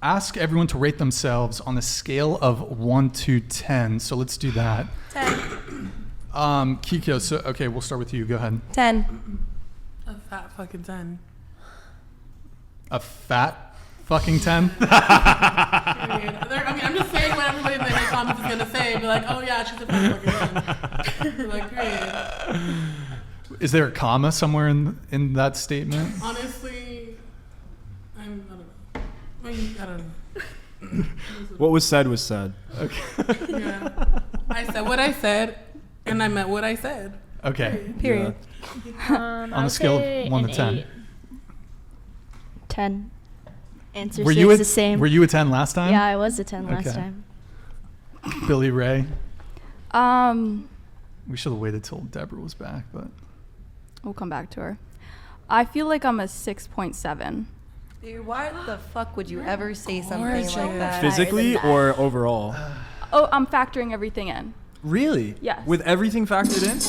ask everyone to rate themselves on a scale of 1 to 10. So let's do that. 10. Kiko, so okay, we'll start with you. Go ahead. 10. A fat fucking 10. A fat fucking 10? I'm just saying what everybody in the comments is going to say. Be like, oh yeah, she's a fat fucking 10. Be like, period. Is there a comma somewhere in that statement? Honestly, I don't know. I don't know. What was said was said. Okay. Yeah. I said what I said, and I meant what I said. Okay. Period. On a scale of 1 to 10. 8. 10. Answer Were stays the same. Were you a 10 last time? Yeah, I was a 10 last time. Billy Ray. Um, We should have waited till Deborah was back, but We'll come back to her. I feel like I'm a 6.7. Dude, why the fuck would you ever say something like that? Physically or overall? Oh, I'm factoring everything in. Really? Yes. With everything factored in?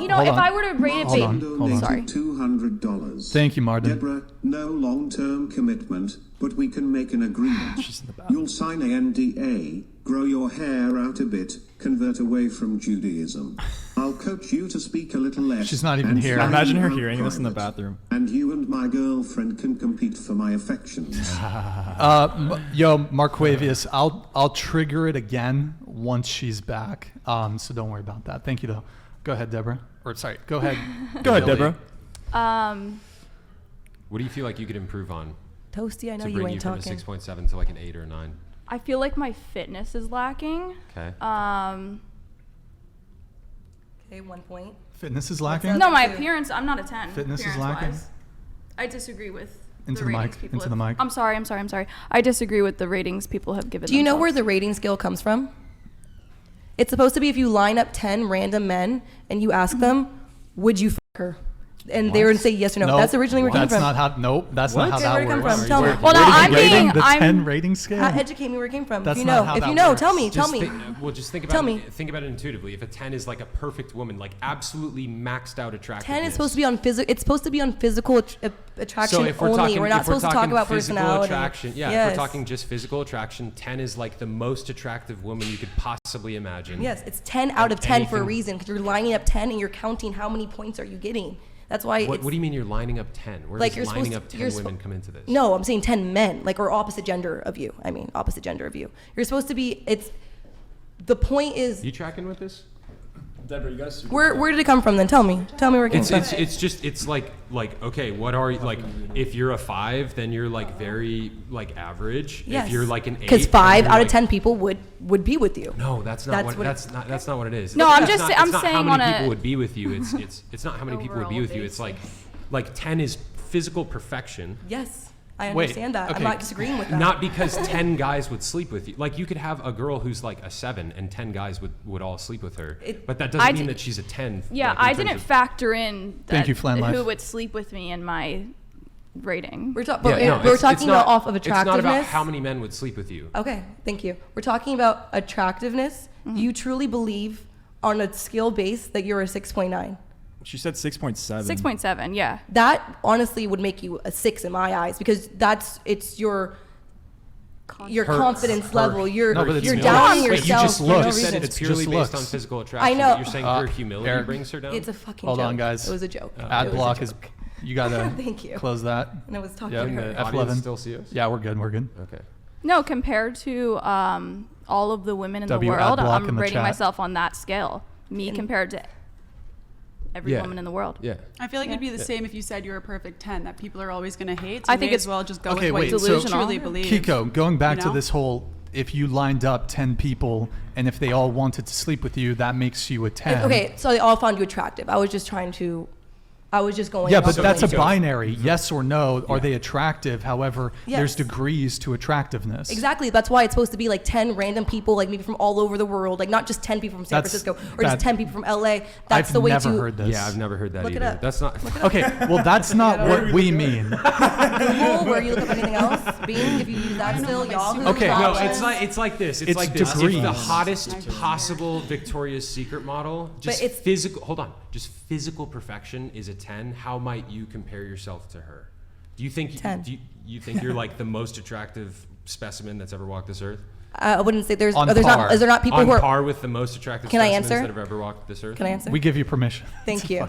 You know, hold if on. I were to rate it Hold based... on. Sorry. $200. Thank you, Martin. Deborah, no long-term commitment, but we can make an agreement. She's in the bathroom. You'll sign a NDA, grow your hair out a bit, convert away from Judaism. I'll coach you to speak a little less. She's not even and here. fly Imagine her you out hearing this in the private. bathroom. And you and my girlfriend can compete for my affections. Marquavius, I'll trigger it again once she's back. So don't worry about that. Thank you, though. Go ahead, Deborah. Or sorry, go ahead. Go ahead, Billy. Deborah. What do you feel like you could improve on Toasty, I know to you bring ain't you from talking. a 6.7 to like an 8 or 9? I feel like my fitness is lacking. Okay. Okay, 1 point. Fitness is lacking? No, my Two. appearance, I'm not a 10. Fitness is appearance-wise. lacking? I disagree with Into the the ratings mic, people into have- the mic. I'm sorry. I disagree with the ratings people have given Do you know where themselves. the rating scale comes from? It's supposed to be if you line up 10 random men and you ask them, would you fuck her? And they were to say yes or no. Nope. That's originally where it came That's from. not how. Nope. That's not how Okay, that where'd it come works. from? Tell me. Well, no, I'm Rating being... the I'm 10 rating scale. Educate me where it came from. That's if you not know, how if that you know, works. tell me. Just think about Tell me. Think about it intuitively. If a 10 is like a perfect woman, like absolutely maxed out attractiveness. 10 is supposed to be on physical. It's supposed to be on physical attraction So if we're only. talking, We're not if we're supposed to talk talking about physical personality. attraction, yeah. Yes. If we're talking just physical attraction, 10 is like the most attractive woman you could possibly imagine. Yes, it's 10 out of 10 for a anything- reason because you're lining up 10 and you're counting how many points are you getting. That's why. What it's, do you mean you're lining up 10? Where Like does you're lining supposed up to- 10 you're women spo- come into this? No, I'm saying 10 men, like, or opposite gender of you. I mean, opposite gender of you. You're supposed to be. It's the point is. You tracking with this? Deborah, you guys. Where did it come from then? Tell me where it came from. It's like okay, what are you like? If you're a 5, then you're like very like average. Yes. If you're like an 8, because then 5 you're out of like- 10 people would be with you. No, that's not That's what what that's not what it is. No, I'm It's just not- sa- I'm it's not saying how many on a- people would be with you. It's not how many people would be Overall with you. It's like 10 is physical perfection. Yes, I Wait, understand that. okay. I'm not disagreeing with that. Not because 10 guys would sleep with you. Like you could have a girl who's like a 7 and 10 guys would all sleep with her. But that doesn't mean that she's a 10. Yeah, like, in I terms didn't of- factor in Thank you, Flan Life. who would sleep with me in my rating. we're, Yeah, no, we're it's talking not- about off of It's attractiveness. not about how many men would sleep with you. Okay, thank you. We're talking about attractiveness. Mm-hmm. You truly believe on a skill base that you're a 6.9. She said 6.7. 6.7, yeah. That honestly would make you a 6 in my eyes because it's your confidence level. You're No, but it's you're not. doubting Wait, you yourself. just for looked. no You said reason. it's purely just based on looks. physical attraction. I know. You're saying her humility Eric. brings her down? It's a fucking Hold joke. on, guys. It was a joke. Ad It was a block is. joke. You gotta Thank you. close that. And I was talking Yeah, to her. The F11. audience still see us? Yeah, we're good. We're good. Okay. No, compared to all of the women in W the ad world, block in I'm the rating chat. myself on that scale. Me compared to every Yeah. woman in the world. Yeah. I feel like it'd be the same if you said you're a perfect 10, that people are always going to hate. I So think may it's- as well just go Okay, with what wait, you so- Delusional. truly believe. Kiko, going back You to know? this whole, if you lined up 10 people and if they all wanted to sleep with you, that makes you a 10. Okay, so they all found you attractive. I was just going. Yeah, off but of that's a what you- binary. Yes or no. Are they attractive? However, there's Yes. degrees to attractiveness. Exactly. That's why it's supposed to be like 10 random people, like maybe from all over the world, like not just 10 people from San That's- Francisco or just that- 10 people from LA. That's I've the way never to heard this. Yeah, I've never heard that Look it either. up. That's not. Okay, well, that's not what we mean. Google where you look up anything else. Bing, if you use that still, Yahoo. Okay. No, College. it's like this. It's like this. If degrees. the hottest possible Victoria's Secret model, just it's- physical. Hold on, just physical perfection is a 10. How might you compare yourself to her? Do you think 10. you think you're like the most attractive specimen that's ever walked this earth? I wouldn't say there's. On There's par. not. Is there not people On who are? par with the most attractive Can I specimens answer? that have ever walked this earth? Can I answer? We give you permission. Thank you.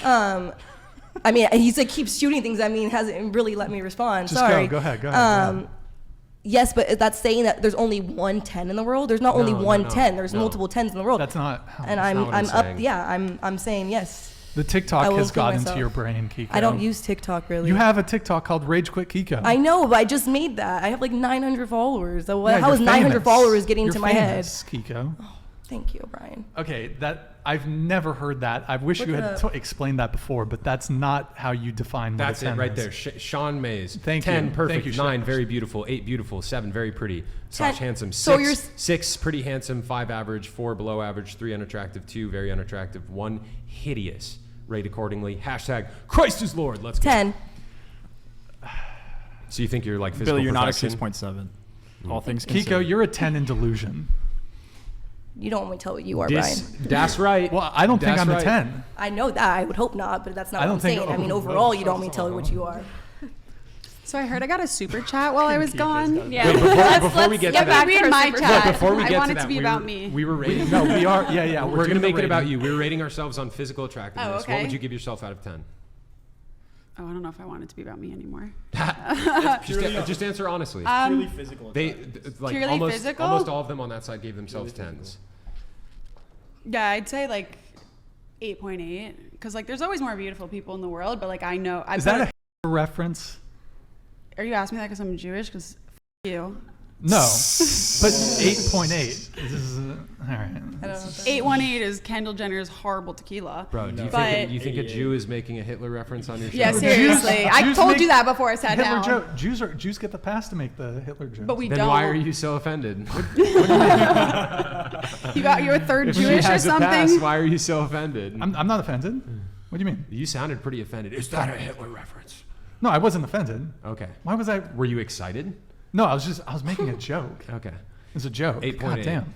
I mean, he's like keeps shooting things. I mean, hasn't really let me respond. Just Sorry. go ahead. Go ahead. Yes, but that's saying that there's only one 10 in the world. There's not only No, one no, 10. There's no. multiple 10s in the world. That's not. How and not I'm what I'm up. saying. Yeah, I'm saying yes. the I TikTok will has include got into myself. your brain, Kiko. I don't use TikTok really. You have a TikTok called Rage Quit Kiko. I know, but I just made that. I have like 900 followers. So Yeah, how you're is 900 famous. followers getting You're to my head? famous, Kiko. Thank you, Brian. Okay, that I've never heard that. I wish Look you it had up. explained that before, but that's not how you define what That's a 10 it right is. there. Sean Mays. Thank 10, you. perfect. Thank you, 9, Sean. very beautiful. 8, beautiful. 7, very pretty. / handsome. So 6, pretty handsome. 5, average. 4, below average. 3, unattractive. 2, very unattractive. 1, hideous. Rate accordingly. Hashtag Christ is Lord. Let's go. 10. So you think you're like physical Billy, you're not a perfection? 6.7. All things Kiko, considered. you're a 10 in delusion. You don't want me to tell what you are, Brian. That's right. Well, I don't think That's I'm right. a 10. I know that. I would hope not, but that's not I what I'm don't think- saying. I mean, oh, overall, you don't want me to tell you what you are. So I heard I got a super chat while I was gone. Yeah. Before we get to Let that, me read my super chat. before we get I want to it that, to be we about were, me. We were rating. No, we are. Yeah. We're gonna doing make the it about rating. you. We're rating ourselves on physical attractiveness. Oh, okay. What would you give yourself out of 10? Oh, I don't know if I want it to be about me anymore. Just answer honestly. Purely physical. Like Purely almost physical? almost all of them on that side gave themselves 10s. Yeah, I'd say like 8.8 because like there's always more beautiful people in the world, but like I know. Is that a reference? Are you asking me that because I'm Jewish? Because you. No, but 8.8. This is all right. 818 is Kendall Jenner's horrible tequila. Bro, do you But- think you think a Jew is making a Hitler reference on your show? Yeah, seriously. I Jews told make you that before I sat Hitler down. joke. Jews get the pass to make the Hitler joke. But we Then don't. why are you so offended? You got your third If she Jewish or has a pass, something? why are you so offended? I'm not offended. What do you mean? You sounded pretty offended. Is that a Hitler reference? No, I wasn't offended. Okay. Why was I? Were you excited? No, I was making a joke. Okay. It's a joke. 8.8. God damn.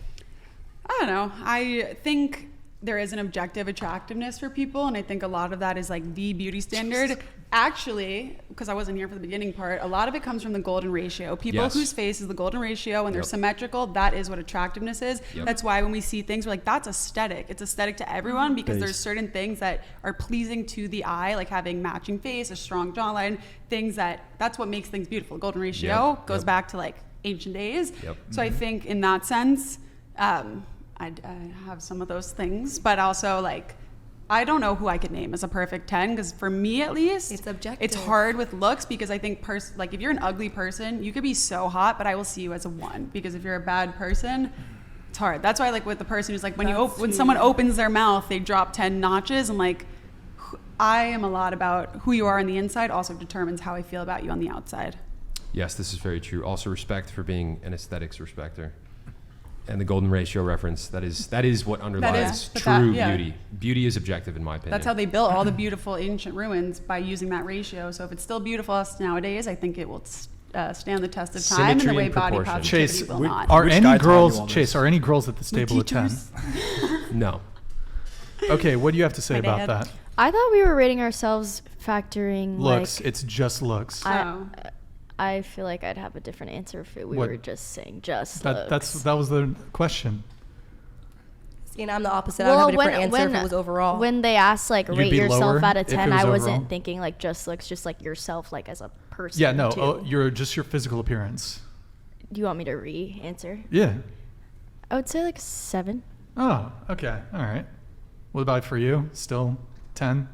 I don't know. I think there is an objective attractiveness for people, and I think a lot of that is like the beauty standard. Actually, because I wasn't here for the beginning part, a lot of it comes from the golden ratio. People Yes. whose face is the golden ratio and they're Yep. symmetrical, that is what attractiveness is. Yep. That's why when we see things, we're like, that's aesthetic. It's aesthetic to everyone because Base. there's certain things that are pleasing to the eye, like having matching face, a strong jawline, things that's what makes things beautiful. Golden ratio Yep. goes Yep. back to like ancient days. Yep. So I think in that sense, I have some of those things, but also like I don't know who I could name as a perfect 10 because for me at least It's objective. It's hard with looks because I think like if you're an ugly person, you could be so hot, but I will see you as a 1 because if you're a bad person, it's hard. That's why like with the person who's like when someone opens their mouth, they drop 10 notches and like I am a lot about who you are on the inside also determines how I feel about you on the outside. Yes, this is very true. Also, respect for being an aesthetics respecter. And the golden ratio reference, that is what underlies but true yeah. beauty. Beauty is objective in my opinion. That's how they built all the beautiful ancient ruins by using that ratio. So if it's still beautiful us nowadays, I think it will stand the test of time in Symmetry the way and body proportion. positivity Chase, will not. are Which guy any taught you girls? all this? Chase, are any girls at this table a 10? No. Okay, what do you have to say My about dad. that? I thought we were rating ourselves factoring Looks. like. It's just looks. I feel like I'd have a different answer if we What? were just saying just That looks. was the question. See, and I'm the opposite. I would have a different answer if it was overall. When they asked like You'd rate be yourself lower out of if it 10, was I wasn't overall? thinking like just looks, just like yourself, like as a person. Yeah, no, too. your physical appearance. Do you want me to re-answer? Yeah. I would say like 7. Oh, okay, all right. What about for you? Still 10?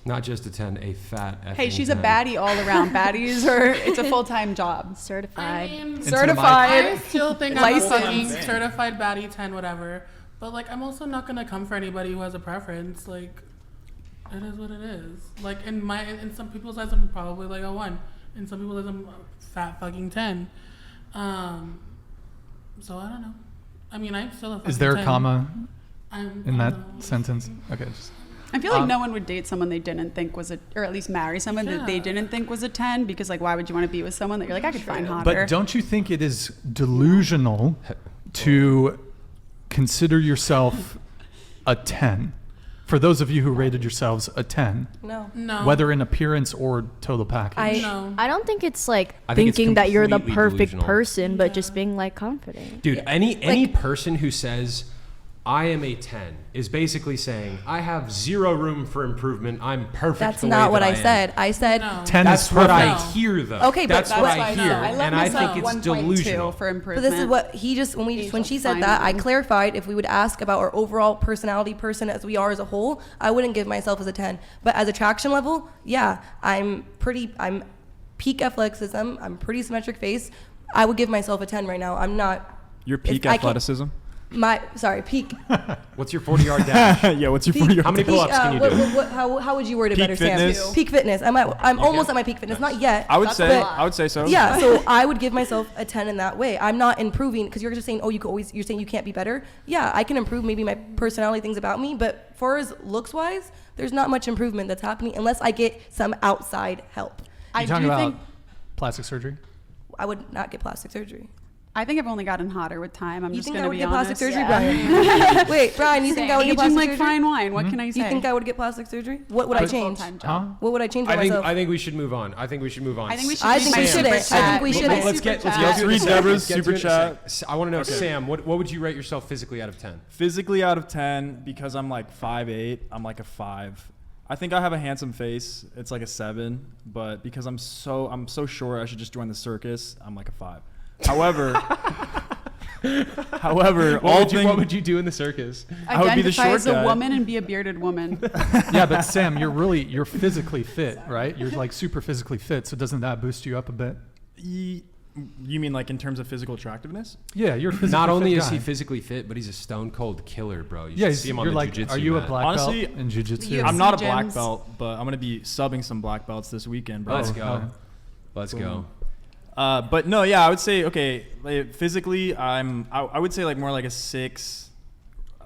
Not just a 10, a fat Hey, effing she's a 10. baddie all around. Baddies are, it's a full-time job. Certified. I mean, Into the Certified. I still think I'm a fucking Licensed. certified baddie 10, whatever. But like, I'm also not gonna come for anybody who has a preference. Like, it is what it is. Like in some people's eyes, I'm probably like a 1. In some people's eyes, I'm a fat fucking 10. So I don't know. I mean, I'm still a fucking Is there a 10. comma I'm, in I that don't know. sentence? Okay. Just, I feel like no one would date someone they didn't think was or at least marry someone that they Yeah. didn't think was a 10 because like why would you want to be with someone that you're like I could find hotter? but don't you think it is delusional to consider yourself a 10? For those of you who rated yourselves a 10, No. No. whether in appearance or total package. No. I don't think it's like I think it's thinking that you're the completely perfect delusional. person, but just being like confident. Dude, any person who says I am a 10 is basically saying I have zero room for improvement. I'm perfect. That's the not way what that I am. said. I said No. 10 That's is what perfect. I hear, though. Okay, but that's what that's I why hear, I let and I myself think it's 1.2 delusional. for But improvement. this is what he just when she said that, I clarified if we would ask about our overall personality person as we are as a whole, I wouldn't give myself as a 10. But as attraction level, yeah, I'm peak athleticism, I'm pretty symmetric face. I would give myself a 10 right now. I'm not Your peak I can't- athleticism? peak. What's your 40-yard dash? Yeah, what's your Peak, 40 How many pull-ups can you do? How would you word it Peak better, fitness? Sam? Peak fitness. I'm almost at my peak fitness. Not yet. I would That's say a lot. I would say so. Yeah, so I would give myself a 10 in that way. I'm not improving because you're just saying, you're saying you can't be better. Yeah, I can improve maybe my personality things about me, but far as looks wise, there's not much improvement that's happening unless I get some outside help. You're I talking do about think plastic surgery? I would not get plastic surgery. I think I've only gotten hotter with time. I'm You just think gonna I would be get honest. plastic surgery, Brian? Wait, Brian, you think I would get Aging plastic like surgery? fine wine. What can I say? You think I would get plastic surgery? What would I change? Full-time Huh? job. What would I change by I think myself? I think we should move on. I think we should move on. I think we should. I read think my we super shouldn't. I chat. think we shouldn't. Let's get Super to chat. it in a Read second. Deborah's Let's get to super it in a chat. second. I want to know, Sam, what would you rate yourself physically out of 10? Physically out of 10, because I'm like 5'8", I'm like a 5. I think I have a handsome face. It's like a 7, but because I'm so sure I should just join the circus, I'm like a 5. However, what would you do in the circus? I would be the Identify short as a guy. woman and be a bearded woman. Yeah, but Sam, you're physically fit, right? You're like super physically fit, so doesn't that boost you up a bit? You mean like in terms of physical attractiveness? Yeah, you're a physically Not only fit is guy. he physically fit, but he's a stone cold killer, bro. You Yeah, should see him on you're the like, jiu-jitsu are you a mat. black Honestly, belt in jiu-jitsu? you- I'm not a black gyms. belt, but I'm gonna be subbing some black belts this weekend, bro. Let's Oh, go. okay. Let's go. But no, yeah, I would say okay. Like, physically, I would say like more like a 6.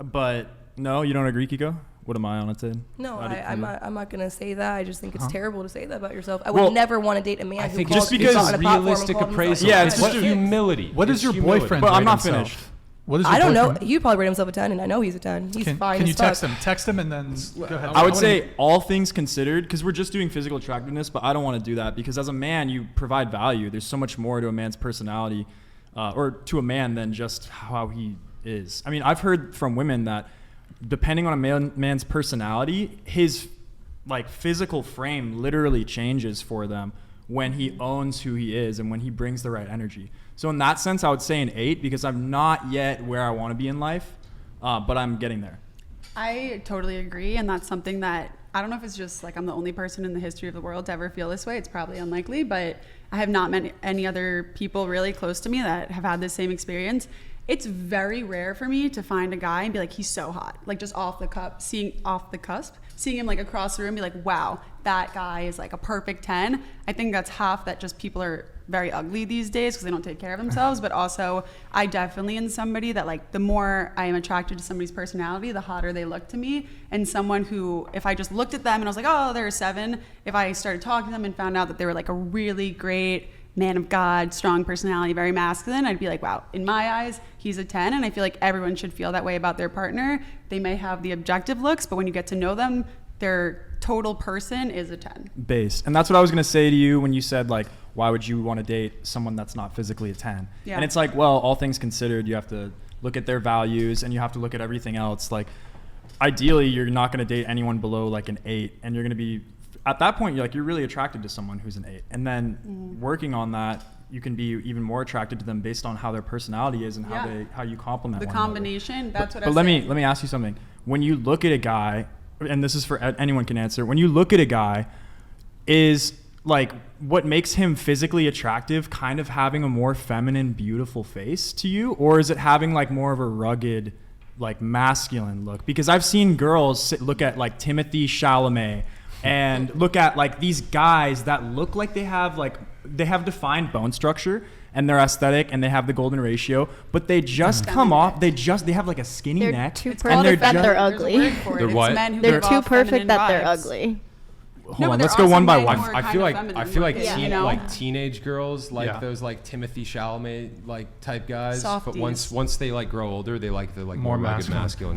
But no, you don't agree, Kiko? What am I on a 10? No, Out of I'm 10? not gonna say that. I just think it's Huh? terrible to say that about yourself. I would Well, never want to date a man I who think calls just because who's on a platform and realistic called himself appraisal. Yeah, a it's man. what just humility. What It's does your humility. boyfriend But I'm rate not himself? finished. What is your I don't know. boyfriend- You'd probably rate himself a 10, and I know he's a 10. He's fine. Can you as fuck. text him? Text him and then go ahead. I would wanna- say all things considered, because we're just doing physical attractiveness, but I don't want to do that because as a man, you provide value. There's so much more to a man's personality, or to a man than just how he is. I mean, I've heard from women that depending on a man's personality, his like physical frame literally changes for them when he owns who he is and when he brings the right energy. So in that sense, I would say an 8 because I'm not yet where I want to be in life, but I'm getting there. I totally agree, and that's something that I don't know if it's just like I'm the only person in the history of the world to ever feel this way. It's probably unlikely, but I have not met any other people really close to me that have had the same experience. It's very rare for me to find a guy and be like, he's so hot, like just off the cusp, seeing him like across the room, be like, wow, that guy is like a perfect 10. I think that's half that just people are very ugly these days because they don't take care of themselves, but also I definitely am somebody that like the more I am attracted to somebody's personality, the hotter they look to me. And someone who, if I just looked at them and I was like, oh, they're a 7, if I started talking to them and found out that they were like a really great man of God, strong personality, very masculine, I'd be like, wow, in my eyes, he's a 10. And I feel like everyone should feel that way about their partner. They may have the objective looks, but when you get to know them, their total person is a 10. Base. And that's what I was going to say to you when you said like, why would you want to date someone that's not physically a 10? Yeah. And it's like, well, all things considered, you have to look at their values and you have to look at everything else. Like ideally, you're not going to date anyone below like an 8, and you're going to be at that point, you're really attracted to someone who's an 8. And then working on that, you can be even more attracted to them based on how their personality is and how you complement The one another. combination, that's what I But was let me ask you something. When you look at a guy, and this is for anyone can answer, when you look at a guy, is like what makes him physically attractive kind of having a more feminine, beautiful face to you? Or is it having like more of a rugged, like masculine look? Because I've seen girls look at like Timothée Chalamet and look at like these guys that look like they have defined bone structure and they're aesthetic and they have the golden ratio, but they just come off, they have like a skinny They're neck. too and perfect that they're There's a ugly. word for it. They're It's what? men who They're give too off perfect feminine that they're vibes. ugly. Hold No, on, but let's there go are one some by men one. who are I kind feel of like feminine looking, you know? like teenage girls like Yeah. those like Timothée Chalamet like type guys. But Softies. once they like grow older, they like the like more rugged masculine. masculine.